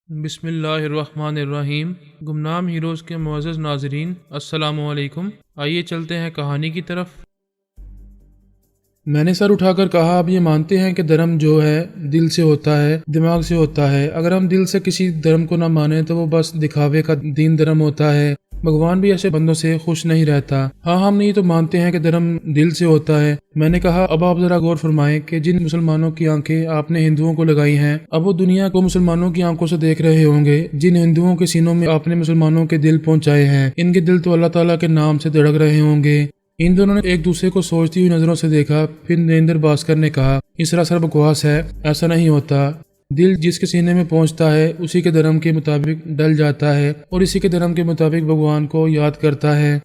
بسم اللہ الرحمن الرحیم۔ گمنام ہیروز کے معزز ناظرین، السلام علیکم۔ آئیے چلتے ہیں کہانی کی طرف۔ میں نے سر اٹھا کر کہا، آپ یہ مانتے ہیں کہ دھرم جو ہے دل سے ہوتا ہے، دماغ سے ہوتا ہے؟ اگر ہم دل سے کسی دھرم کو نہ مانیں تو وہ بس دکھاوے کا دین دھرم ہوتا ہے۔ بھگوان بھی ایسے بندوں سے خوش نہیں رہتا۔ ہاں، ہم یہ تو مانتے ہیں کہ دھرم دل سے ہوتا ہے۔ میں نے کہا، اب آپ ذرا غور فرمائیں کہ جن مسلمانوں کی آنکھیں آپ نے ہندوؤں کو لگائی ہیں، اب وہ دنیا کو مسلمانوں کی آنکھوں سے دیکھ رہے ہوں گے۔ جن ہندوؤں کے سینوں میں آپ نے مسلمانوں کے دل پہنچائے ہیں، ان کے دل تو اللہ تعالیٰ کے نام سے دھڑک رہے ہوں گے۔ ان دونوں نے ایک دوسرے کو سوچتی ہوئی نظروں سے دیکھا۔ پھر نریندر بھاسکر نے کہا، یہ سراسر بکواس ہے، ایسا نہیں ہوتا۔ دل جس کے سینے میں پہنچتا ہے اسی کے دھرم کے مطابق ڈل جاتا ہے اور اسی کے دھرم کے مطابق بھگوان کو یاد کرتا ہے۔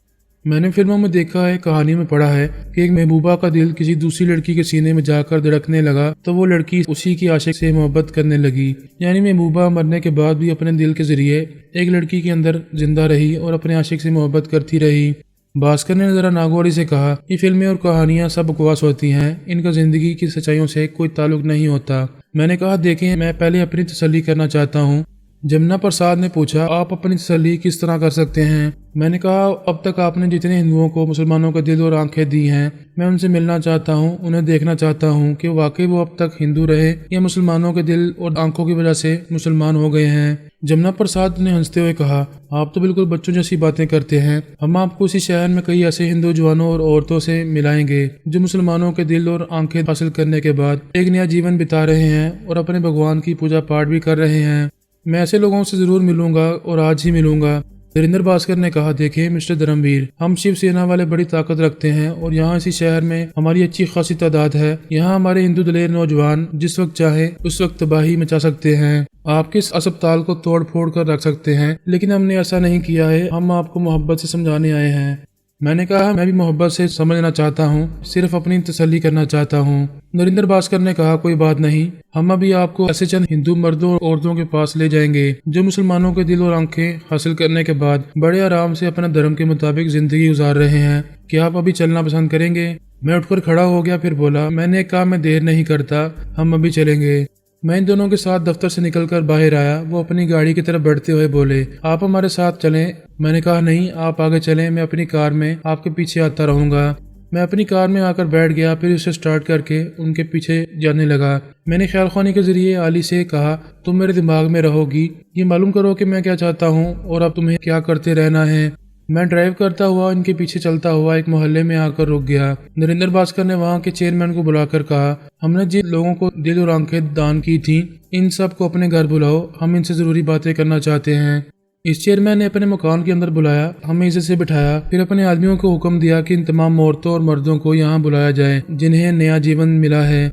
میں نے فلموں میں دیکھا ہے، کہانی میں پڑھا ہے کہ ایک محبوبہ کا دل کسی دوسری لڑکی کے سینے میں جا کر دھڑکنے لگا تو وہ لڑکی اسی کی عاشق سے محبت کرنے لگی۔ یعنی محبوبہ مرنے کے بعد بھی اپنے دل کے ذریعے ایک لڑکی کے اندر زندہ رہی اور اپنے عاشق سے محبت کرتی رہی۔ بھاسکر نے ذرا ناگواری سے کہا، یہ فلمیں اور کہانیاں سب بکواس ہوتی ہیں، ان کا زندگی کی سچائیوں سے کوئی تعلق نہیں ہوتا۔ میں نے کہا، دیکھیں، میں پہلے اپنی تسلی کرنا چاہتا ہوں۔ جمنا پرساد نے پوچھا، آپ اپنی تسلی کس طرح کر سکتے ہیں؟ میں نے کہا، اب تک آپ نے جتنے ہندوؤں کو مسلمانوں کا دل اور آنکھیں دی ہیں، میں ان سے ملنا چاہتا ہوں، انہیں دیکھنا چاہتا ہوں کہ واقعی وہ اب تک ہندو رہے یا مسلمانوں کے دل اور آنکھوں کی وجہ سے مسلمان ہو گئے ہیں۔ جمنا پرساد نے ہنستے ہوئے کہا، آپ تو بالکل بچوں جیسی باتیں کرتے ہیں۔ ہم آپ کو اسی شہر میں کئی ایسے ہندو جوانوں اور عورتوں سے ملائیں گے جو مسلمانوں کے دل اور آنکھیں حاصل کرنے کے بعد ایک نیا جیون بتا رہے ہیں اور اپنے بھگوان کی پوجا پاٹ بھی کر رہے ہیں۔ میں ایسے لوگوں سے ضرور ملوں گا اور آج ہی ملوں گا۔ نریندر بھاسکر نے کہا، دیکھیں مسٹر دھرمویر، ہم شیو سینا والے بڑی طاقت رکھتے ہیں اور یہاں اسی شہر میں ہماری اچھی خاصی تعداد ہے۔ یہاں ہمارے ہندو دلیر نوجوان جس وقت چاہے اس وقت تباہی مچا سکتے ہیں، آپ کے اس اسپتال کو توڑ پھوڑ کر رکھ سکتے ہیں، لیکن ہم نے ایسا نہیں کیا ہے۔ ہم آپ کو محبت سے سمجھانے آئے ہیں۔ میں نے کہا، میں بھی محبت سے سمجھنا چاہتا ہوں، صرف اپنی تسلی کرنا چاہتا ہوں۔ نریندر بھاسکر نے کہا، کوئی بات نہیں، ہم ابھی آپ کو ایسے چند ہندو مردوں اور عورتوں کے پاس لے جائیں گے جو مسلمانوں کے دل اور آنکھیں حاصل کرنے کے بعد بڑے آرام سے اپنا دھرم کے مطابق زندگی گزار رہے ہیں۔ کیا آپ ابھی چلنا پسند کریں گے؟ میں اٹھ کر کھڑا ہو گیا، پھر بولا، میں نے کہا میں دیر نہیں کرتا، ہم ابھی چلیں گے۔ میں ان دونوں کے ساتھ دفتر سے نکل کر باہر آیا۔ وہ اپنی گاڑی کی طرف بڑھتے ہوئے بولے، آپ ہمارے ساتھ چلیں؟ میں نے کہا، نہیں، آپ آگے چلیں، میں اپنی کار میں آپ کے پیچھے آتا رہوں گا۔ میں اپنی کار میں آ کر بیٹھ گیا، پھر اسے سٹارٹ کر کے ان کے پیچھے جانے لگا۔ میں نے خیال خوانی کے ذریعے علی سے کہا، تم میرے دماغ میں رہو گی، یہ معلوم کرو کہ میں کیا چاہتا ہوں اور اب تمہیں کیا کرتے رہنا ہے۔ میں ڈرائیو کرتا ہوا ان کے پیچھے چلتا ہوا ایک محلے میں آ کر رک گیا۔ نریندر بھاسکر نے وہاں کے چیئرمین کو بلا کر کہا، ہم نے جن لوگوں کو دل اور آنکھیں دان کی تھیں، ان سب کو اپنے گھر بلاؤ، ہم ان سے ضروری باتیں کرنا چاہتے ہیں۔ اس چیئرمین نے اپنے مکان کے اندر بلایا، ہمیں عزت سے بٹھایا، پھر اپنے آدمیوں کو حکم دیا کہ ان تمام عورتوں اور مردوں کو یہاں بلایا جائے جنہیں نیا جیون ملا ہے۔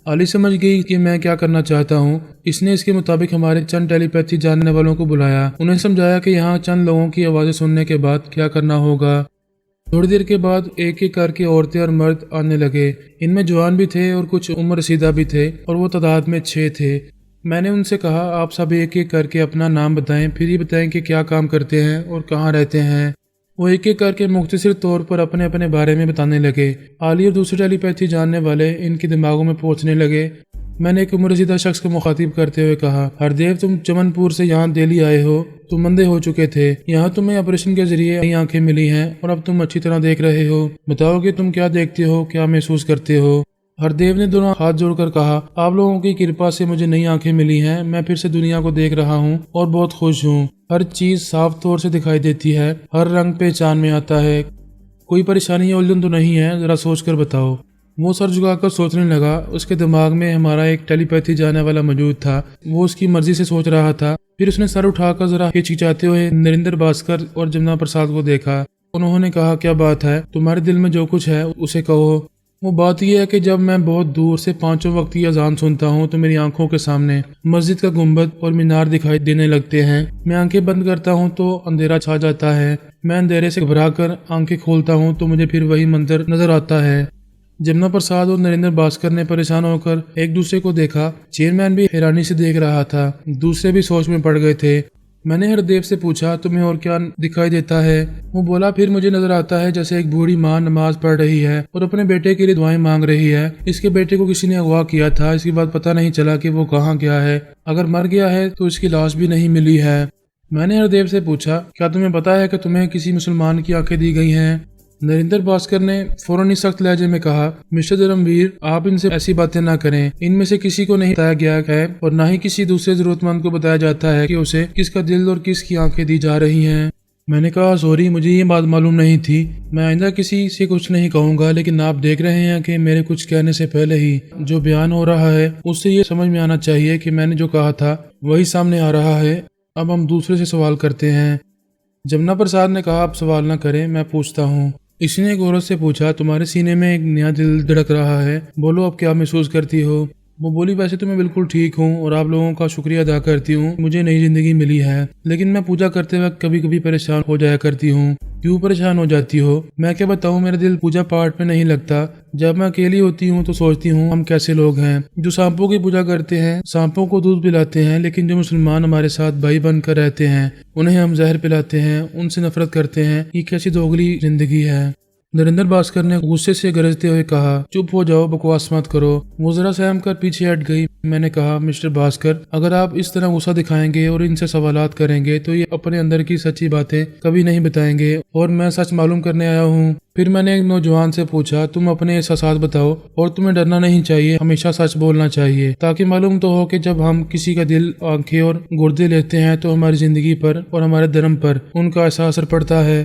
علی سمجھ گئی کہ میں کیا کرنا چاہتا ہوں۔ اس نے اس کے مطابق ہمارے چند ٹیلی پیتھی جاننے والوں کو بلایا، انہیں سمجھایا کہ یہاں چند لوگوں کی آوازیں سننے کے بعد کیا کرنا ہوگا۔ تھوڑی دیر کے بعد ایک ایک کر کے عورتیں اور مرد آنے لگے۔ ان میں جوان بھی تھے اور کچھ عمر رسیدہ بھی تھے اور وہ تعداد میں 6 تھے۔ میں نے ان سے کہا، آپ سب ایک ایک کر کے اپنا نام بتائیں، پھر یہ بتائیں کہ کیا کام کرتے ہیں اور کہاں رہتے ہیں۔ وہ ایک ایک کر کے مختصر طور پر اپنے اپنے بارے میں بتانے لگے۔ علی اور دوسرے ٹیلی پیتھی جاننے والے ان کے دماغوں میں پہنچنے لگے۔ میں نے ایک عمر رسیدہ شخص کو مخاطب کرتے ہوئے کہا، ہردیو، تم چمن پور سے یہاں دہلی آئے ہو، تم اندھے ہو چکے تھے، یہاں تمہیں آپریشن کے ذریعے نئی آنکھیں ملی ہیں اور اب تم اچھی طرح دیکھ رہے ہو۔ بتاؤ کہ تم کیا دیکھتے ہو، کیا محسوس کرتے ہو؟ ہردیو نے دونوں ہاتھ جوڑ کر کہا، آپ لوگوں کی کرپا سے مجھے نئی آنکھیں ملی ہیں، میں پھر سے دنیا کو دیکھ رہا ہوں اور بہت خوش ہوں۔ ہر چیز صاف طور سے دکھائی دیتی ہے، ہر رنگ پہچان میں آتا ہے۔ کوئی پریشانی یا الجھن تو نہیں ہے؟ ذرا سوچ کر بتاؤ۔ وہ سر جھکا کر سوچنے لگا۔ اس کے دماغ میں ہمارا ایک ٹیلی پیتھی جانے والا موجود تھا، وہ اس کی مرضی سے سوچ رہا تھا۔ پھر اس نے سر اٹھا کر ذرا ہچکچاتے ہوئے نریندر بھاسکر اور جمنا پرساد کو دیکھا۔ انہوں نے کہا، کیا بات ہے؟ تمہارے دل میں جو کچھ ہے اسے کہو۔ وہ بات یہ ہے کہ جب میں بہت دور سے 5 وقت کی اذان سنتا ہوں تو میری آنکھوں کے سامنے مسجد کا گنبد اور مینار دکھائی دینے لگتے ہیں۔ میں آنکھیں بند کرتا ہوں تو اندھیرا چھا جاتا ہے، میں اندھیرے سے گھبرا کر آنکھیں کھولتا ہوں تو مجھے پھر وہی منظر نظر آتا ہے۔ جمنا پرساد اور نریندر بھاسکر نے پریشان ہو کر ایک دوسرے کو دیکھا۔ چیئرمین بھی حیرانی سے دیکھ رہا تھا، دوسرے بھی سوچ میں پڑ گئے تھے۔ میں نے ہردیو سے پوچھا تمہیں اور کیا دکھائی دیتا ہے؟ وہ بولا پھر مجھے نظر آتا ہے جیسے ایک بوڑھی ماں نماز پڑھ رہی ہے اور اپنے بیٹے کے لیے دعائیں مانگ رہی ہے۔ اس کے بیٹے کو کسی نے اغوا کیا تھا، اس کے بعد پتہ نہیں چلا کہ وہ کہاں گیا ہے، اگر مر گیا ہے تو اس کی لاش بھی نہیں ملی ہے۔ میں نے ہردیو سے پوچھا کیا تمہیں پتا ہے کہ تمہیں کسی مسلمان کی آنکھیں دی گئی ہیں؟ نریندر بھاسکر نے فوراً ہی سخت لہجے میں کہا مسٹر دھرمویر آپ ان سے ایسی باتیں نہ کریں، ان میں سے کسی کو نہیں بتایا گیا ہے اور نہ ہی کسی دوسرے ضرورت مند کو بتایا جاتا ہے کہ اسے کس کا دل اور کس کی آنکھیں دی جا رہی ہیں۔ میں نے کہا سوری، مجھے یہ بات معلوم نہیں تھی، میں آئندہ کسی سے کچھ نہیں کہوں گا، لیکن آپ دیکھ رہے ہیں کہ میرے کچھ کہنے سے پہلے ہی جو بیان ہو رہا ہے اس سے یہ سمجھ میں آنا چاہیے کہ میں نے جو کہا تھا وہی سامنے آ رہا ہے۔ اب ہم دوسرے سے سوال کرتے ہیں۔ جمنا پرساد نے کہا آپ سوال نہ کریں، میں پوچھتا ہوں۔ اس نے ایک عورت سے پوچھا تمہارے سینے میں ایک نیا دل دھڑک رہا ہے، بولو اب کیا محسوس کرتی ہو؟ وہ بولی ویسے تو میں بالکل ٹھیک ہوں اور آپ لوگوں کا شکریہ ادا کرتی ہوں، مجھے نئی زندگی ملی ہے، لیکن میں پوجا کرتے وقت کبھی کبھی پریشان ہو جایا کرتی ہوں۔ کیوں پریشان ہو جاتی ہو؟ میں کیا بتاؤں، میرا دل پوجا پاٹ میں نہیں لگتا۔ جب میں اکیلی ہوتی ہوں تو سوچتی ہوں ہم کیسے لوگ ہیں جو سانپوں کی پوجا کرتے ہیں، سانپوں کو دودھ پلاتے ہیں، لیکن جو مسلمان ہمارے ساتھ بھائی بن کر رہتے ہیں انہیں ہم زہر پلاتے ہیں، ان سے نفرت کرتے ہیں، یہ کیسی دوگلی زندگی ہے؟ نریندر بھاسکر نے غصے سے گرجتے ہوئے کہا چپ ہو جاؤ، بکواس مت کرو۔ وہ ذرا سہم کر پیچھے ہٹ گئی۔ میں نے کہا مسٹر بھاسکر اگر آپ اس طرح غصہ دکھائیں گے اور ان سے سوالات کریں گے تو یہ اپنے اندر کی سچی باتیں کبھی نہیں بتائیں گے، اور میں سچ معلوم کرنے آیا ہوں۔ پھر میں نے ایک نوجوان سے پوچھا تم اپنے احساسات بتاؤ اور تمہیں ڈرنا نہیں چاہیے، ہمیشہ سچ بولنا چاہیے تاکہ معلوم تو ہو کہ جب ہم کسی کا دل، آنکھیں اور گردے لیتے ہیں تو ہماری زندگی پر اور ہمارے دھرم پر ان کا ایسا اثر پڑتا ہے۔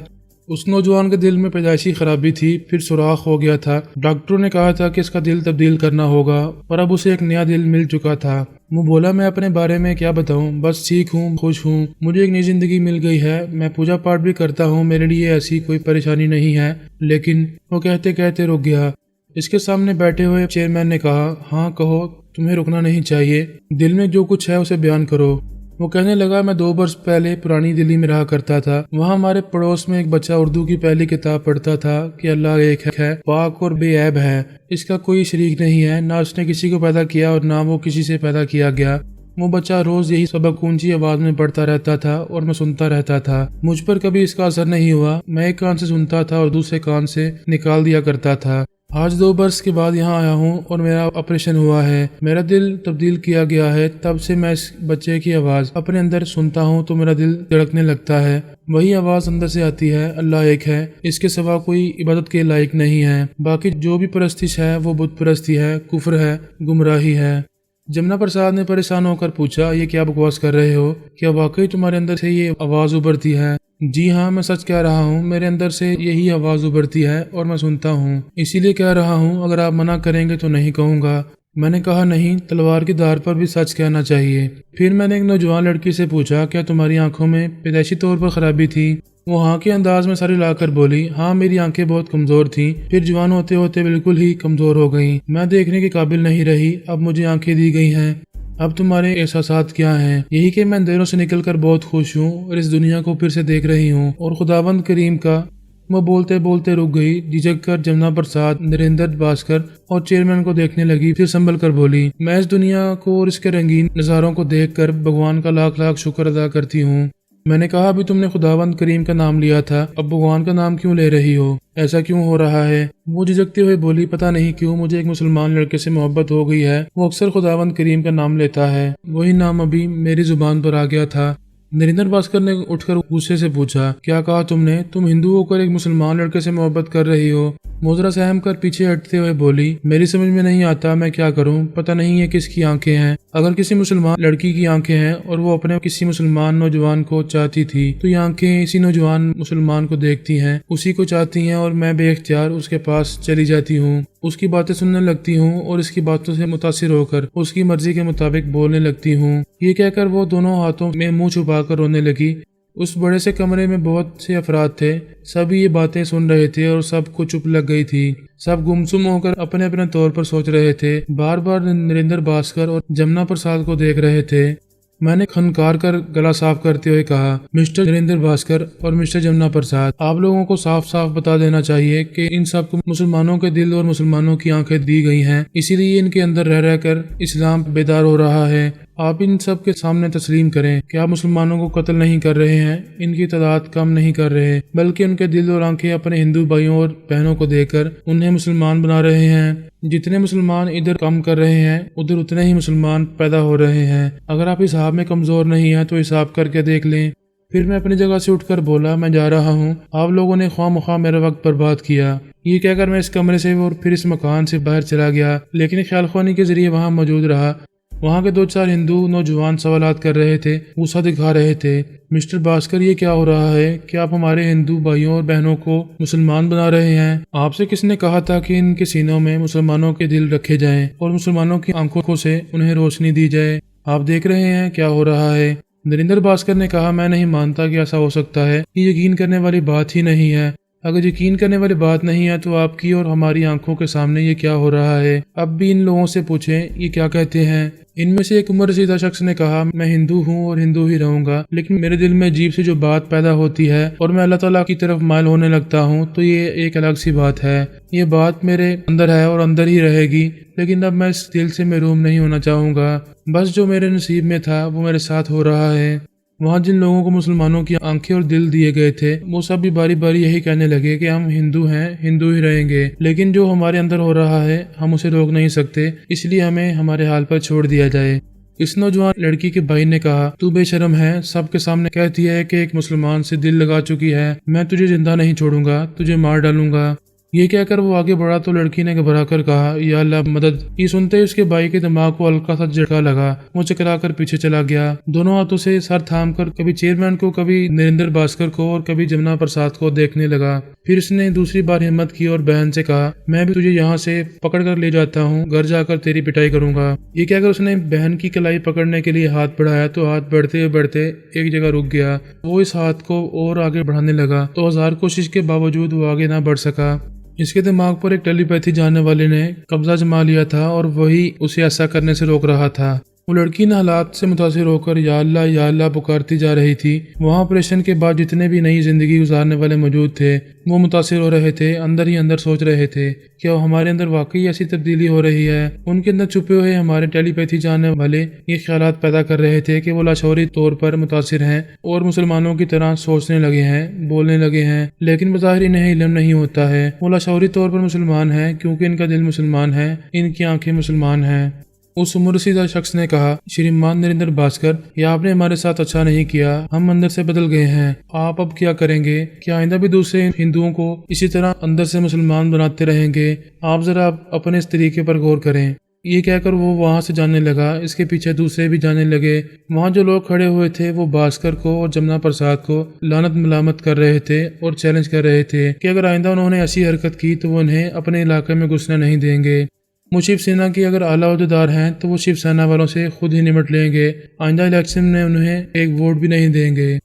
اس نوجوان کے دل میں پیدائشی خرابی تھی، پھر سوراخ ہو گیا تھا، ڈاکٹروں نے کہا تھا کہ اس کا دل تبدیل کرنا ہوگا، اور اب اسے ایک نیا دل مل چکا تھا۔ وہ بولا میں اپنے بارے میں کیا بتاؤں، بس ٹھیک ہوں، خوش ہوں، مجھے ایک نئی زندگی مل گئی ہے، میں پوجا پاٹ بھی کرتا ہوں، میرے لیے ایسی کوئی پریشانی نہیں ہے۔ لیکن وہ کہتے کہتے رک گیا۔ اس کے سامنے بیٹھے ہوئے چیئرمین نے کہا ہاں کہو، تمہیں رکنا نہیں چاہیے، دل میں جو کچھ ہے اسے بیان کرو۔ وہ کہنے لگا میں 2 برس پہلے پرانی دلی میں رہا کرتا تھا، وہاں ہمارے پڑوس میں ایک بچہ اردو کی پہلی کتاب پڑھتا تھا کہ اللہ ایک ہے، پاک اور بے عیب ہے، اس کا کوئی شریک نہیں ہے، نہ اس نے کسی کو پیدا کیا اور نہ وہ کسی سے پیدا کیا گیا۔ وہ بچہ روز یہی سبق اونچی آواز میں پڑھتا رہتا تھا اور میں سنتا رہتا تھا، مجھ پر کبھی اس کا اثر نہیں ہوا، میں ایک کان سے سنتا تھا اور دوسرے کان سے نکال دیا کرتا تھا۔ آج 2 برس کے بعد یہاں آیا ہوں اور میرا آپریشن ہوا ہے، میرا دل تبدیل کیا گیا ہے، تب سے میں اس بچے کی آواز اپنے اندر سنتا ہوں تو میرا دل دھڑکنے لگتا ہے، وہی آواز اندر سے آتی ہے اللہ ایک ہے، اس کے سوا کوئی عبادت کے لائق نہیں ہے، باقی جو بھی پرستش ہے وہ بت پرستی ہے، کفر ہے، گمراہی ہے۔ جمنا پرساد نے پریشان ہو کر پوچھا یہ کیا بکواس کر رہے ہو، کیا واقعی تمہارے اندر سے یہ آواز ابھرتی ہے؟ جی ہاں، میں سچ کہہ رہا ہوں، میرے اندر سے یہی آواز ابھرتی ہے اور میں سنتا ہوں، اسی لیے کہہ رہا ہوں، اگر آپ منع کریں گے تو نہیں کہوں گا۔ میں نے کہا نہیں، تلوار کی دھار پر بھی سچ کہنا چاہیے۔ پھر میں نے ایک نوجوان لڑکی سے پوچھا کیا تمہاری آنکھوں میں پیدائشی طور پر خرابی تھی؟ وہ ہاں کے انداز میں سر ہلا کر بولی ہاں، میری آنکھیں بہت کمزور تھیں، پھر جوان ہوتے ہوتے بالکل ہی کمزور ہو گئیں، میں دیکھنے کے قابل نہیں رہی، اب مجھے آنکھیں دی گئی ہیں۔ اب تمہارے احساسات کیا ہیں؟ یہی کہ میں اندھیروں سے نکل کر بہت خوش ہوں اور اس دنیا کو پھر سے دیکھ رہی ہوں، اور خداوند کریم کا۔ وہ بولتے بولتے رک گئی، جھجک کر جمنا پرساد، نریندر بھاسکر اور چیئرمین کو دیکھنے لگی، پھر سنبھل کر بولی میں اس دنیا کو اور اس کے رنگین نظاروں کو دیکھ کر بھگوان کا لاکھ لاکھ شکر ادا کرتی ہوں۔ میں نے کہا ابھی تم نے خداوند کریم کا نام لیا تھا، اب بھگوان کا نام کیوں لے رہی ہو؟ ایسا کیوں ہو رہا ہے؟ وہ جھجکتے ہوئے بولی پتہ نہیں کیوں مجھے ایک مسلمان لڑکے سے محبت ہو گئی ہے، وہ اکثر خداوند کریم کا نام لیتا ہے، وہی نام ابھی میری زبان پر آ گیا تھا۔ نریندر بھاسکر نے اٹھ کر غصے سے پوچھا کیا کہا تم نے؟ تم ہندو ہو کر ایک مسلمان لڑکے سے محبت کر رہی ہو؟ موزرا سہم کر پیچھے ہٹتے ہوئے بولی میری سمجھ میں نہیں آتا، میں کیا کروں، پتہ نہیں یہ کس کی آنکھیں ہیں، اگر کسی مسلمان لڑکی کی آنکھیں ہیں اور وہ اپنے کسی مسلمان نوجوان کو چاہتی تھی تو یہ آنکھیں اسی نوجوان مسلمان کو دیکھتی ہیں، اسی کو چاہتی ہیں، اور میں بے اختیار اس کے پاس چلی جاتی ہوں، اس کی باتیں سننے لگتی ہوں اور اس کی باتوں سے متاثر ہو کر اس کی مرضی کے مطابق بولنے لگتی ہوں۔ یہ کہہ کر وہ دونوں ہاتھوں میں منہ چھپا کر رونے لگی۔ اس بڑے سے کمرے میں بہت سے افراد تھے، سب یہ باتیں سن رہے تھے اور سب کو چپ لگ گئی تھی، سب گمسم ہو کر اپنے اپنے طور پر سوچ رہے تھے، بار بار نریندر بھاسکر اور جمنا پرساد کو دیکھ رہے تھے۔ میں نے کھنکار کر گلا صاف کرتے ہوئے کہا مسٹر نریندر بھاسکر اور مسٹر جمنا پرساد، آپ لوگوں کو صاف صاف بتا دینا چاہیے کہ ان سب کو مسلمانوں کے دل اور مسلمانوں کی آنکھیں دی گئی ہیں، اسی لیے ان کے اندر رہ رہ کر اسلام بیدار ہو رہا ہے۔ آپ ان سب کے سامنے تسلیم کریں کہ آپ مسلمانوں کو قتل نہیں کر رہے ہیں، ان کی تعداد کم نہیں کر رہے، بلکہ ان کے دل اور آنکھیں اپنے ہندو بھائیوں اور بہنوں کو دے کر انہیں مسلمان بنا رہے ہیں۔ جتنے مسلمان ادھر کم کر رہے ہیں ادھر اتنے ہی مسلمان پیدا ہو رہے ہیں۔ اگر آپ حساب میں کمزور نہیں ہیں تو حساب کر کے دیکھ لیں۔ پھر میں اپنی جگہ سے اٹھ کر بولا، میں جا رہا ہوں، آپ لوگوں نے خواہ مخواہ میرا وقت برباد کیا۔ یہ کہہ کر میں اس کمرے سے اور پھر اس مکان سے باہر چلا گیا، لیکن خیال خوانی کے ذریعے وہاں موجود رہا۔ وہاں کے 2-4 ہندو نوجوان سوالات کر رہے تھے، غصہ دکھا رہے تھے۔ مسٹر بھاسکر، یہ کیا ہو رہا ہے کہ آپ ہمارے ہندو بھائیوں اور بہنوں کو مسلمان بنا رہے ہیں؟ آپ سے کس نے کہا تھا کہ ان کے سینوں میں مسلمانوں کے دل رکھے جائیں اور مسلمانوں کی آنکھوں سے انہیں روشنی دی جائے؟ آپ دیکھ رہے ہیں کیا ہو رہا ہے۔ نریندر بھاسکر نے کہا، میں نہیں مانتا کہ ایسا ہو سکتا ہے، یہ یقین کرنے والی بات ہی نہیں ہے۔ اگر یقین کرنے والی بات نہیں ہے تو آپ کی اور ہماری آنکھوں کے سامنے یہ کیا ہو رہا ہے؟ اب بھی ان لوگوں سے پوچھیں یہ کیا کہتے ہیں۔ ان میں سے ایک عمر رسیدہ شخص نے کہا، میں ہندو ہوں اور ہندو ہی رہوں گا، لیکن میرے دل میں عجیب سی جو بات پیدا ہوتی ہے اور میں اللہ تعالیٰ کی طرف مائل ہونے لگتا ہوں تو یہ ایک الگ سی بات ہے۔ یہ بات میرے اندر ہے اور اندر ہی رہے گی، لیکن اب میں اس دل سے محروم نہیں ہونا چاہوں گا۔ بس جو میرے نصیب میں تھا وہ میرے ساتھ ہو رہا ہے۔ وہاں جن لوگوں کو مسلمانوں کی آنکھیں اور دل دیے گئے تھے وہ سب بھی باری باری یہی کہنے لگے کہ ہم ہندو ہیں، ہندو ہی رہیں گے، لیکن جو ہمارے اندر ہو رہا ہے ہم اسے روک نہیں سکتے، اس لیے ہمیں ہمارے حال پر چھوڑ دیا جائے۔ اس نوجوان لڑکی کے بھائی نے کہا، تو بے شرم ہے، سب کے سامنے کہتی ہے کہ ایک مسلمان سے دل لگا چکی ہے، میں تجھے زندہ نہیں چھوڑوں گا، تجھے مار ڈالوں گا۔ یہ کہہ کر وہ آگے بڑھا تو لڑکی نے گھبرا کر کہا، یا اللہ مدد۔ یہ سنتے ہی اس کے بھائی کے دماغ کو ہلکا سا جھٹکا لگا، وہ چکرا کر پیچھے چلا گیا، دونوں ہاتھوں سے سر تھام کر کبھی چیئرمین کو، کبھی نریندر بھاسکر کو اور کبھی جمنا پرساد کو دیکھنے لگا۔ پھر اس نے دوسری بار ہمت کی اور بہن سے کہا، میں بھی تجھے یہاں سے پکڑ کر لے جاتا ہوں، گھر جا کر تیری پٹائی کروں گا۔ یہ کہہ کر اس نے بہن کی کلائی پکڑنے کے لیے ہاتھ بڑھایا تو ہاتھ بڑھتے بڑھتے ایک جگہ رک گیا۔ وہ اس ہاتھ کو اور آگے بڑھانے لگا تو 1000 کوشش کے باوجود وہ آگے نہ بڑھ سکا۔ اس کے دماغ پر ایک ٹیلی پیتھی جاننے والے نے قبضہ جما لیا تھا اور وہی اسے ایسا کرنے سے روک رہا تھا۔ وہ لڑکی نے حالات سے متاثر ہو کر یا اللہ پکارتی جا رہی تھی۔ وہاں آپریشن کے بعد جتنے بھی نئی زندگی گزارنے والے موجود تھے وہ متاثر ہو رہے تھے، اندر ہی اندر سوچ رہے تھے کیا ہمارے اندر واقعی ایسی تبدیلی ہو رہی ہے۔ ان کے اندر چھپے ہوئے ہمارے ٹیلی پیتھی جاننے والے یہ خیالات پیدا کر رہے تھے کہ وہ لاشعوری طور پر متاثر ہیں اور مسلمانوں کی طرح سوچنے لگے ہیں، بولنے لگے ہیں، لیکن بظاہر انہیں علم نہیں ہوتا ہے۔ وہ لاشعوری طور پر مسلمان ہیں کیونکہ ان کا دل مسلمان ہے، ان کی آنکھیں مسلمان ہیں۔ اس عمر رسیدہ شخص نے کہا، شریمان نریندر بھاسکر، یہ آپ نے ہمارے ساتھ اچھا نہیں کیا، ہم اندر سے بدل گئے ہیں۔ آپ اب کیا کریں گے؟ کیا آئندہ بھی دوسرے ہندوؤں کو اسی طرح اندر سے مسلمان بناتے رہیں گے؟ آپ ذرا اپنے اس طریقے پر غور کریں۔ یہ کہہ کر وہ وہاں سے جانے لگا، اس کے پیچھے دوسرے بھی جانے لگے۔ وہاں جو لوگ کھڑے ہوئے تھے وہ بھاسکر کو اور جمنا پرساد کو لعنت ملامت کر رہے تھے اور چیلنج کر رہے تھے کہ اگر آئندہ انہوں نے ایسی حرکت کی تو وہ انہیں اپنے علاقے میں گھسنے نہیں دیں گے۔ وہ شیو سینا کی اگر اعلیٰ عہدیدار ہیں تو وہ شیو سینا والوں سے خود ہی نمٹ لیں گے، آئندہ الیکشن میں انہیں ایک ووٹ بھی نہیں دیں گے۔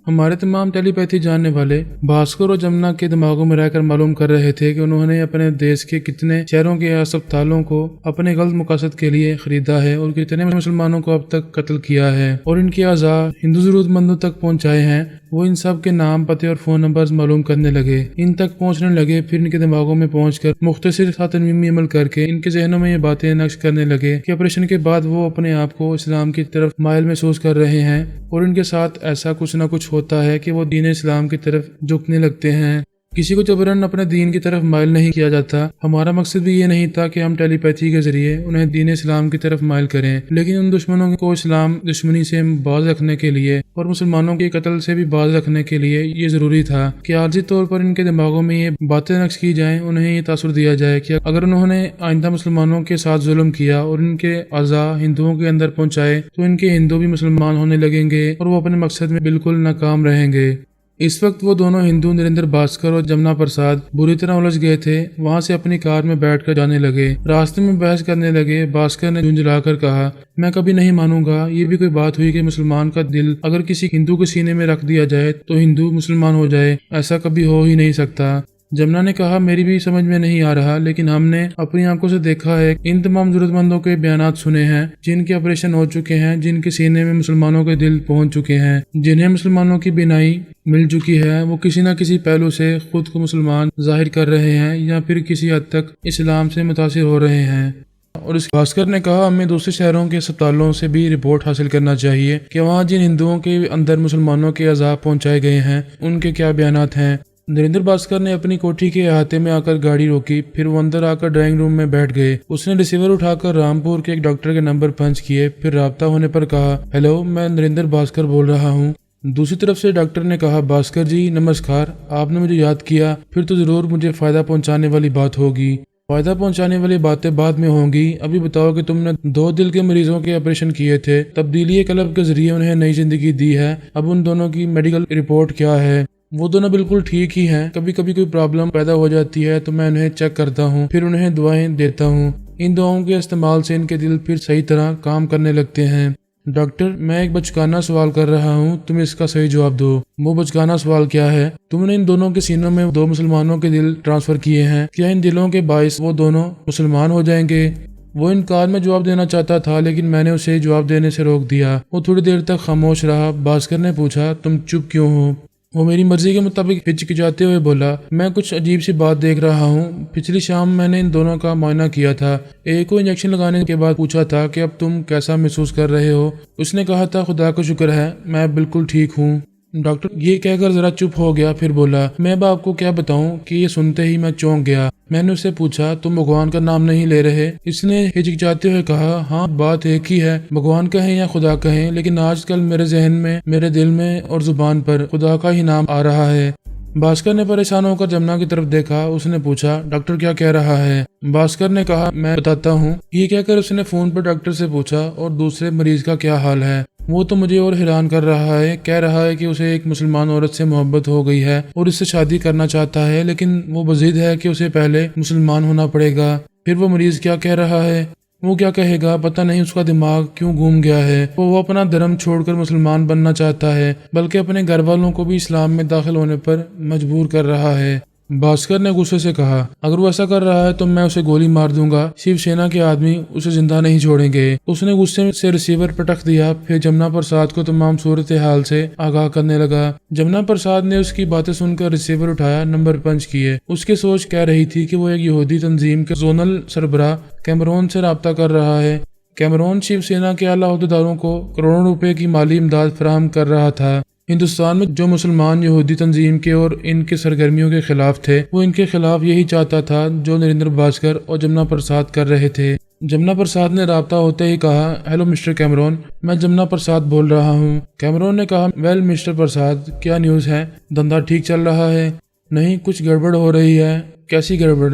ہمارے تمام ٹیلی پیتھی جاننے والے بھاسکر اور جمنا کے دماغوں میں رہ کر معلوم کر رہے تھے کہ انہوں نے اپنے دیش کے کتنے شہروں کے اسپتالوں کو اپنے غلط مقاصد کے لیے خریدا ہے اور کتنے مسلمانوں کو اب تک قتل کیا ہے اور ان کے اعضاء ہندو ضرورت مندوں تک پہنچائے ہیں۔ وہ ان سب کے نام، پتے اور فون نمبرز معلوم کرنے لگے، ان تک پہنچنے لگے، پھر ان کے دماغوں میں پہنچ کر مختصر سا تنظیمی عمل کر کے ان کے ذہنوں میں یہ باتیں نقش کرنے لگے کہ آپریشن کے بعد وہ اپنے آپ کو اسلام کی طرف مائل محسوس کر رہے ہیں اور ان کے ساتھ ایسا کچھ نہ کچھ ہوتا ہے کہ وہ دین اسلام کی طرف جھکنے لگتے ہیں۔ کسی کو جبرن اپنے دین کی طرف مائل نہیں کیا جاتا۔ ہمارا مقصد بھی یہ نہیں تھا کہ ہم ٹیلی پیتھی کے ذریعے انہیں دین اسلام کی طرف مائل کریں، لیکن ان دشمنوں کو اسلام دشمنی سے باز رکھنے کے لیے اور مسلمانوں کے قتل سے بھی باز رکھنے کے لیے یہ ضروری تھا کہ عارضی طور پر ان کے دماغوں میں یہ باتیں نقش کی جائیں، انہیں یہ تاثر دیا جائے کہ اگر انہوں نے آئندہ مسلمانوں کے ساتھ ظلم کیا اور ان کے اعضاء ہندوؤں کے اندر پہنچائے تو ان کے ہندو بھی مسلمان ہونے لگیں گے اور وہ اپنے مقصد میں بالکل ناکام رہیں گے۔ اس وقت وہ دونوں ہندو نریندر بھاسکر اور جمنا پرساد بری طرح الجھ گئے تھے۔ وہاں سے اپنی کار میں بیٹھ کر جانے لگے، راستے میں بحث کرنے لگے۔ بھاسکر نے جھنجھلا کر کہا، میں کبھی نہیں مانوں گا یہ بھی کوئی بات ہوئی کہ مسلمان کا دل اگر کسی ہندو کے سینے میں رکھ دیا جائے تو ہندو مسلمان ہو جائے، ایسا کبھی ہو ہی نہیں سکتا۔ جمنا نے کہا، میری بھی سمجھ میں نہیں آ رہا، لیکن ہم نے اپنی آنکھوں سے دیکھا ہے، ان تمام ضرورت مندوں کے بیانات سنے ہیں جن کے آپریشن ہو چکے ہیں، جن کے سینے میں مسلمانوں کے دل پہنچ چکے ہیں، جنہیں مسلمانوں کی بینائی مل چکی ہے۔ وہ کسی نہ کسی پہلو سے خود کو مسلمان ظاہر کر رہے ہیں یا پھر کسی حد تک اسلام سے متاثر ہو رہے ہیں۔ اور اس بھاسکر نے کہا ہمیں دوسرے شہروں کے اسپتالوں سے بھی رپورٹ حاصل کرنا چاہیے کہ وہاں جن ہندوؤں کے اندر مسلمانوں کے عذاب پہنچائے گئے ہیں ان کے کیا بیانات ہیں۔ نریندر بھاسکر نے اپنی کوٹھی کے احاطے میں آ کر گاڑی روکی، پھر وہ اندر آ کر ڈرائنگ روم میں بیٹھ گئے۔ اس نے ریسیور اٹھا کر رامپور کے ایک ڈاکٹر کے نمبر پنچ کیے، پھر رابطہ ہونے پر کہا، ہیلو، میں نریندر بھاسکر بول رہا ہوں۔ دوسری طرف سے ڈاکٹر نے کہا، بھاسکر جی نمسکار، آپ نے مجھے یاد کیا، پھر تو ضرور مجھے فائدہ پہنچانے والی بات ہوگی۔ فائدہ پہنچانے والی باتیں بعد میں ہوں گی، ابھی بتاؤ کہ تم نے 2 دل کے مریضوں کے آپریشن کیے تھے، تبدیلی قلب کے ذریعے انہیں نئی زندگی دی ہے، اب ان دونوں کی میڈیکل رپورٹ کیا ہے؟ وہ دونوں بالکل ٹھیک ہی ہیں، کبھی کبھی کوئی پرابلم پیدا ہو جاتی ہے تو میں انہیں چیک کرتا ہوں، پھر انہیں دعائیں دیتا ہوں، ان دعاؤں کے استعمال سے ان کے دل پھر صحیح طرح کام کرنے لگتے ہیں۔ ڈاکٹر، میں ایک بچکانہ سوال کر رہا ہوں، تم اس کا صحیح جواب دو۔ وہ بچکانہ سوال کیا ہے؟ تم نے ان دونوں کے سینوں میں 2 مسلمانوں کے دل ٹرانسفر کیے ہیں، کیا ان دلوں کے باعث وہ دونوں مسلمان ہو جائیں گے؟ وہ انکار میں جواب دینا چاہتا تھا، لیکن میں نے اسے جواب دینے سے روک دیا۔ وہ تھوڑی دیر تک خاموش رہا۔ بھاسکر نے پوچھا، تم چپ کیوں ہو؟ وہ میری مرضی کے مطابق ہچکچاتے ہوئے بولا، میں کچھ عجیب سی بات دیکھ رہا ہوں۔ پچھلی شام میں نے ان دونوں کا معائنہ کیا تھا، ایک کو انجیکشن لگانے کے بعد پوچھا تھا کہ اب تم کیسا محسوس کر رہے ہو؟ اس نے کہا تھا، خدا کا شکر ہے، میں بالکل ٹھیک ہوں۔ ڈاکٹر یہ کہہ کر ذرا چپ ہو گیا، پھر بولا، میں اب آپ کو کیا بتاؤں کہ یہ سنتے ہی میں چونک گیا۔ میں نے اسے پوچھا، تم بھگوان کا نام نہیں لے رہے؟ اس نے ہچکچاتے ہوئے کہا، ہاں بات ایک ہی ہے، بھگوان کہیں یا خدا کہیں، لیکن آج کل میرے ذہن میں، میرے دل میں اور زبان پر خدا کا ہی نام آ رہا ہے۔ بھاسکر نے پریشان ہو کر جمنا کی طرف دیکھا۔ اس نے پوچھا، ڈاکٹر کیا کہہ رہا ہے؟ بھاسکر نے کہا، میں بتاتا ہوں۔ یہ کہہ کر اس نے فون پر ڈاکٹر سے پوچھا، اور دوسرے مریض کا کیا حال ہے؟ وہ تو مجھے اور حیران کر رہا ہے، کہہ رہا ہے کہ اسے ایک مسلمان عورت سے محبت ہو گئی ہے اور اس سے شادی کرنا چاہتا ہے، لیکن وہ بضد ہے کہ اسے پہلے مسلمان ہونا پڑے گا۔ پھر وہ مریض کیا کہہ رہا ہے؟ وہ کیا کہے گا، پتہ نہیں اس کا دماغ کیوں گھوم گیا ہے۔ وہ اپنا دھرم چھوڑ کر مسلمان بننا چاہتا ہے، بلکہ اپنے گھر والوں کو بھی اسلام میں داخل ہونے پر مجبور کر رہا ہے۔ بھاسکر نے غصے سے کہا، اگر وہ ایسا کر رہا ہے تو میں اسے گولی مار دوں گا، شیو سینا کے آدمی اسے زندہ نہیں چھوڑیں گے۔ اس نے غصے سے ریسیور پٹک دیا، پھر جمنا پرساد کو تمام صورتحال سے آگاہ کرنے لگا۔ جمنا پرساد نے اس کی باتیں سن کر ریسیور اٹھایا، نمبر پنچ کیے۔ اس کی سوچ کہہ رہی تھی کہ وہ ایک یہودی تنظیم کے زونل سربراہ کیمرون سے رابطہ کر رہا ہے۔ کیمرون شیو سینا کے اعلیٰ عہدیداروں کو کروڑوں روپے کی مالی امداد فراہم کر رہا تھا۔ ہندوستان میں جو مسلمان یہودی تنظیم کے اور ان کے سرگرمیوں کے خلاف تھے، وہ ان کے خلاف یہی چاہتا تھا جو نریندر بھاسکر اور جمنا پرساد کر رہے تھے۔ جمنا پرساد نے رابطہ ہوتے ہی کہا، ہیلو مسٹر کیمرون، میں جمنا پرساد بول رہا ہوں۔ کیمرون نے کہا، ویل مسٹر پرساد، کیا نیوز ہے؟ دھندا ٹھیک چل رہا ہے؟ نہیں، کچھ گڑبڑ ہو رہی ہے۔ کیسی گڑبڑ؟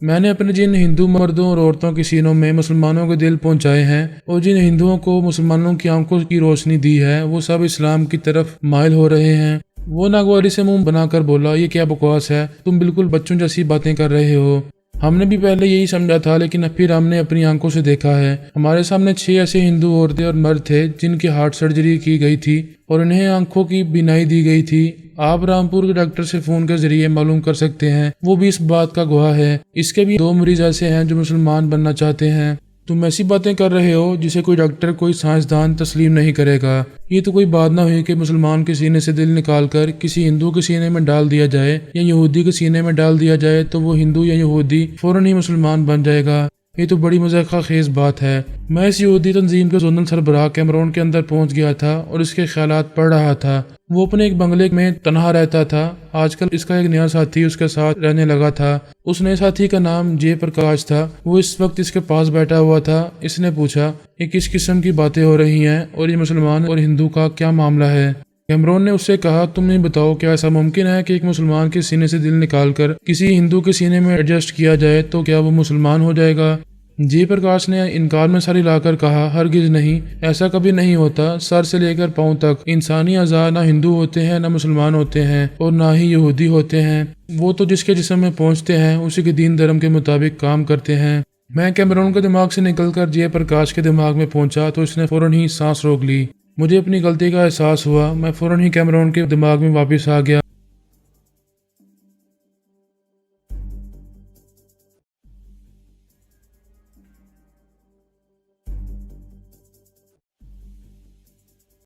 میں نے اپنے جن ہندو مردوں اور عورتوں کے سینوں میں مسلمانوں کے دل پہنچائے ہیں اور جن ہندوؤں کو مسلمانوں کی آنکھوں کی روشنی دی ہے، وہ سب اسلام کی طرف مائل ہو رہے ہیں۔ وہ ناگواری سے منہ بنا کر بولا، یہ کیا بکواس ہے، تم بالکل بچوں جیسی باتیں کر رہے ہو۔ ہم نے بھی پہلے یہی سمجھا تھا، لیکن پھر ہم نے اپنی آنکھوں سے دیکھا ہے۔ ہمارے سامنے 6 ایسے ہندو عورتیں اور مرد تھے جن کی ہارٹ سرجری کی گئی تھی اور انہیں آنکھوں کی بینائی دی گئی تھی۔ آپ رامپور کے ڈاکٹر سے فون کے ذریعے معلوم کر سکتے ہیں، وہ بھی اس بات کا گواہ ہے۔ اس کے بھی 2 مریض ایسے ہیں جو مسلمان بننا چاہتے ہیں۔ تم ایسی باتیں کر رہے ہو جسے کوئی ڈاکٹر، کوئی سائنسدان تسلیم نہیں کرے گا۔ یہ تو کوئی بات نہ ہوئی کہ مسلمان کے سینے سے دل نکال کر کسی ہندو کے سینے میں ڈال دیا جائے یا یہودی کے سینے میں ڈال دیا جائے تو وہ ہندو یا یہودی فوراً ہی مسلمان بن جائے گا۔ یہ تو بڑی مضحکہ خیز بات ہے۔ میں اس یہودی تنظیم کے زونل سربراہ کیمرون کے اندر پہنچ گیا تھا اور اس کے خیالات پڑھ رہا تھا۔ وہ اپنے ایک بنگلے میں تنہا رہتا تھا۔ آج کل اس کا ایک نیا ساتھی اس کے ساتھ رہنے لگا تھا۔ اس نئے ساتھی کا نام جے پرکاش تھا۔ وہ اس وقت اس کے پاس بیٹھا ہوا تھا۔ اس نے پوچھا، یہ کس قسم کی باتیں ہو رہی ہیں اور یہ مسلمان اور ہندو کا کیا معاملہ ہے؟ کیمرون نے اس سے کہا، تم یہ بتاؤ، کیا ایسا ممکن ہے کہ ایک مسلمان کے سینے سے دل نکال کر کسی ہندو کے سینے میں ایڈجسٹ کیا جائے تو کیا وہ مسلمان ہو جائے گا؟ جے پرکاش نے انکار میں سر ہلا کر کہا، ہرگز نہیں، ایسا کبھی نہیں ہوتا۔ سر سے لے کر پاؤں تک انسانی اعضاء نہ ہندو ہوتے ہیں، نہ مسلمان ہوتے ہیں اور نہ ہی یہودی ہوتے ہیں۔ وہ تو جس کے جسم میں پہنچتے ہیں اسی کے دین دھرم کے مطابق کام کرتے ہیں۔ میں کیمرون کے دماغ سے نکل کر جے پرکاش کے دماغ میں پہنچا تو اس نے فوراً ہی سانس روک لی۔ مجھے اپنی غلطی کا احساس ہوا۔ میں فوراً ہی کیمرون کے دماغ میں واپس آ گیا